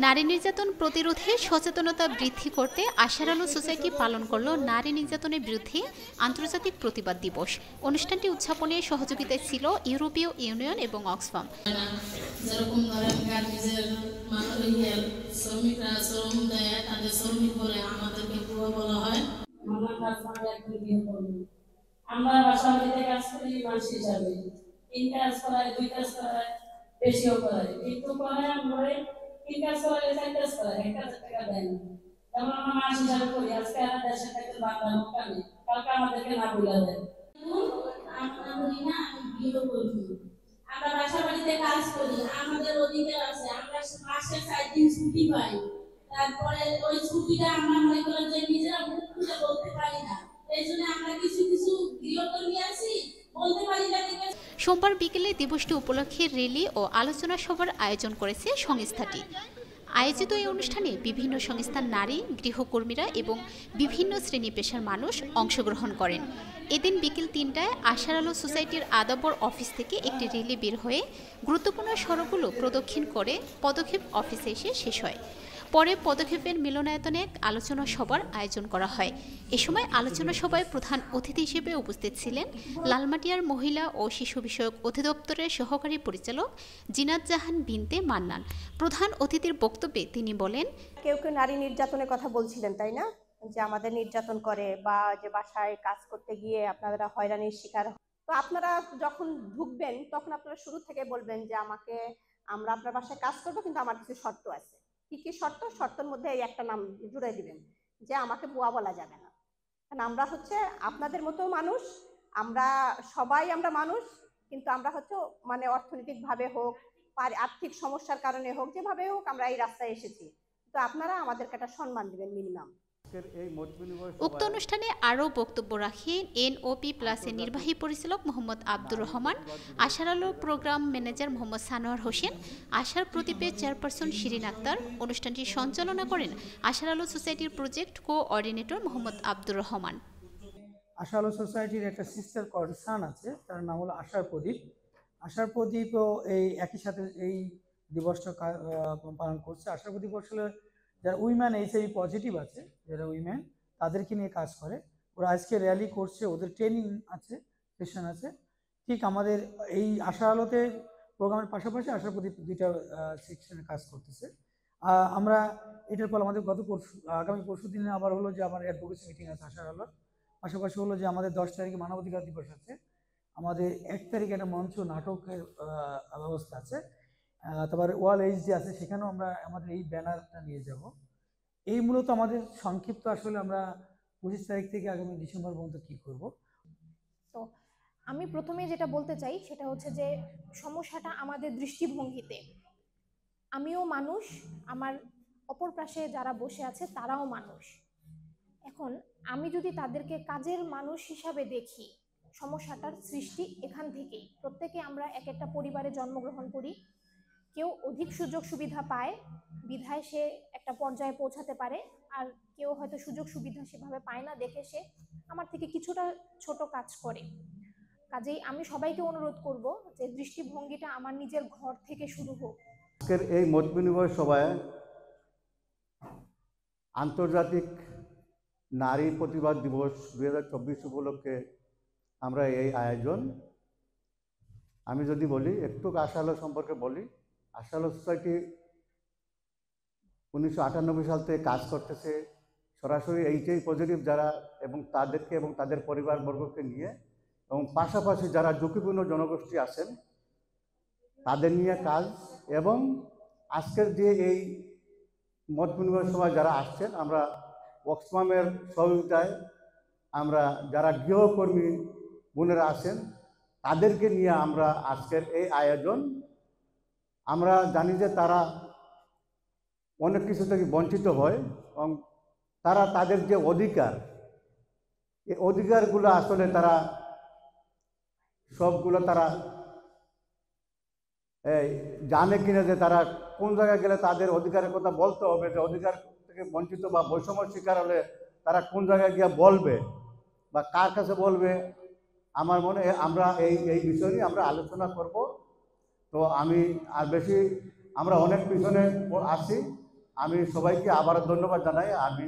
নারী নির্যাতন প্রতিরোধে সচেতনতা বৃদ্ধি করতে আশার আলো সোসাইটি পালন করল নারী নির্যাতনের বিরুদ্ধে আন্তর্জাতিক প্রতিবাদ দিবস। অনুষ্ঠানটি উদযাপনে সহযোগিতায় ছিল ইউরোপীয় ইউনিয়ন এবং অক্সফাম। যেরকম ধরেন নিজের শ্রমিকরা শ্রম দেয়, তাদের শ্রমিক বলে আমাদেরকে বুয়া বলা হয়। আমরা বাসা বাড়িতে কাজ করি মানুষ হিসাবে, 3 কাজ করায় 2 কাজ করায় বেশিও করায়, কিন্তু করে আমরা 3 কাজ করায় 4 কাজ করায় 1000 টাকা দেয় না। যেমন আমরা মাস হিসাবে করি, আজকে আমরা দেশে থেকে বাংলা মুখানি, কালকে আমাদেরকে না বলে দেয়। আমরা বলি না আমি বিয়ে করি, আমরা বাসা বাড়িতে কাজ করি, আমাদের অধিকার আছে, আমরা মাসে 4 দিন ছুটি পাই। তারপরে ওই ছুটিটা আমরা মনে করেন যে নিজেরা মুখ খুলে বলতে পারি না, এই জন্য আমরা কিছু কিছু গৃহকর্মী আছি বলতে পারি না। সোমবার বিকেলে দিবসটি উপলক্ষে র্যালি ও আলোচনা সভার আয়োজন করেছে সংস্থাটি। আয়োজিত এই অনুষ্ঠানে বিভিন্ন সংস্থার নারী, গৃহকর্মীরা এবং বিভিন্ন শ্রেণী পেশার মানুষ অংশগ্রহণ করেন। এদিন বিকেল 3টায় আশার আলো সোসাইটির আদাবর অফিস থেকে একটি র্যালি বের হয়ে গুরুত্বপূর্ণ সড়কগুলো প্রদক্ষিণ করে পদক্ষেপ অফিসে এসে শেষ হয়। পরে পদক্ষেপের মিলনায়তনে এক আলোচনা সভার আয়োজন করা হয়। এ সময় আলোচনা সভায় প্রধান অতিথি হিসেবে উপস্থিত ছিলেন লালমাটিয়ার মহিলা ও শিশু বিষয়ক অধিদপ্তরের সহকারী পরিচালক জিনাত জাহান বিনতে মান্নান। প্রধান অতিথির বক্তব্যে তিনি বলেন, কেউ কেউ নারী নির্যাতনের কথা বলছিলেন, তাই না? যে আমাদের নির্যাতন করে বা যে বাসায় কাজ করতে গিয়ে আপনারা হয়রানির শিকার। তো আপনারা যখন ঢুকবেন তখন আপনারা শুরু থেকে বলবেন যে আমরা আপনার বাসায় কাজ করবো, কিন্তু আমার কিছু শর্ত আছে। কি কি শর্ত? শর্তের মধ্যে এই একটা নাম জুড়ে দিবেন যে আমাকে বুয়া বলা যাবে না। কারণ আমরা হচ্ছে আপনাদের মতো মানুষ, আমরা সবাই আমরা মানুষ, কিন্তু আমরা হচ্ছে মানে অর্থনৈতিকভাবে হোক, আর্থিক সমস্যার কারণে হোক, যেভাবে হোক আমরা এই রাস্তায় এসেছি, তো আপনারা আমাদেরকে একটা সম্মান দিবেন মিনিমাম। উক্ত অনুষ্ঠানে আরও বক্তব্য রাখেন এনওপি প্লাসের নির্বাহী পরিচালক মোহাম্মদ আব্দুর রহমান, আশার আলো প্রোগ্রাম ম্যানেজার মোহাম্মদ সানোয়ার হোসেন, আশার প্রদীপের চেয়ারপারসন শিরিন আক্তার। অনুষ্ঠানটি সঞ্চালনা করেন আশার আলো সোসাইটির প্রজেক্ট কোঅর্ডিনেটর মোহাম্মদ আব্দুর রহমান। আশার আলো সোসাইটির একটা সিস্টার কনসার্ন আছে, তার নাম হলো আশার প্রদীপ। আশার প্রদীপও এই একই সাথে এই দিবসটা পালন করছে। আশার প্রদীপ আসলে যারা উইমেন এইচআইভি পজিটিভ আছে, যারা উইমেন, তাদেরকে নিয়ে কাজ করে। ওরা আজকে র্যালি করছে, ওদের ট্রেনিং আছে, সেশন আছে। ঠিক আমাদের এই আশার আলোতে প্রোগ্রামের পাশাপাশি আশার প্রদীপ 2টা সেকশনে কাজ করতেছে। আমরা এটার ফলে আমাদের আগামী পরশু দিনে আবার হলো যে আমার অ্যাডভোকেসি মিটিং আছে আশার আলোর। পাশাপাশি হলো যে আমাদের 10 তারিখে মানবাধিকার দিবস আছে, আমাদের 1 তারিখে একটা মঞ্চ নাটকের ব্যবস্থা আছে, তারপরে ওয়াল এইচডি আছে, সেখানেও আমরা আমাদের এই ব্যানারটা নিয়ে যাব। এই মূলত আমাদের সংক্ষিপ্ত আসলে আমরা 25 তারিখ থেকে আগামী ডিসেম্বর পর্যন্ত কি করব। তো আমি প্রথমে যেটা বলতে চাই সেটা হচ্ছে যে সমস্যাটা আমাদের দৃষ্টিভঙ্গিতে। আমিও মানুষ, আমার অপর পাশে যারা বসে আছে তারাও মানুষ। এখন আমি যদি তাদেরকে কাজের মানুষ হিসাবে দেখি, সমস্যাটার সৃষ্টি এখান থেকেই। প্রত্যেকে আমরা এক একটা পরিবারে জন্মগ্রহণ করি, কেউ অধিক সুযোগ সুবিধা পায় বিধায় সে একটা পর্যায়ে পৌঁছাতে পারে, আর কেউ হয়তো সুযোগ সুবিধা সেভাবে পায় না দেখে সে আমার থেকে কিছুটা ছোট কাজ করে। কাজেই আমি সবাইকে অনুরোধ করব যে দৃষ্টিভঙ্গিটা আমার নিজের ঘর থেকে শুরু হোক। আজকের এই মত বিনিময় সভায় আন্তর্জাতিক নারী প্রতিবাদ দিবস 2024 উপলক্ষে আমরা এই আয়োজন। আমি যদি বলি একটু আশা আলো সম্পর্কে বলি, আশা আলো সোসাইটি 1998 সাল থেকে কাজ করতেছে সরাসরি এইচআইভি পজিটিভ যারা এবং তাদেরকে এবং তাদের পরিবারবর্গকে নিয়ে, এবং পাশাপাশি যারা ঝুঁকিপূর্ণ জনগোষ্ঠী আছেন তাদের নিয়ে কাজ। এবং আজকের যে এই মত বিনিময় সভায় যারা আসছেন, আমরা অক্সফামের সহযোগিতায় আমরা যারা গৃহকর্মী বোনেরা আছেন তাদেরকে নিয়ে আমরা আজকের এই আয়োজন। আমরা জানি যে তারা অনেক কিছু থেকে বঞ্চিত হয় এবং তারা তাদের যে অধিকার, এই অধিকারগুলো আসলে তারা সবগুলো তারা জানে কিনা, যে তারা কোন জায়গায় গেলে তাদের অধিকারের কথা বলতে হবে, যে অধিকার থেকে বঞ্চিত বা বৈষম্যের শিকার হলে তারা কোন জায়গায় গিয়ে বলবে বা কার কাছে বলবে। আমার মনে হয় আমরা এই বিষয় নিয়ে আমরা আলোচনা করব। তো আমি আর বেশি, আমরা অনেক পিছনে আছি, আমি সবাইকে আবার ধন্যবাদ জানাই। আমি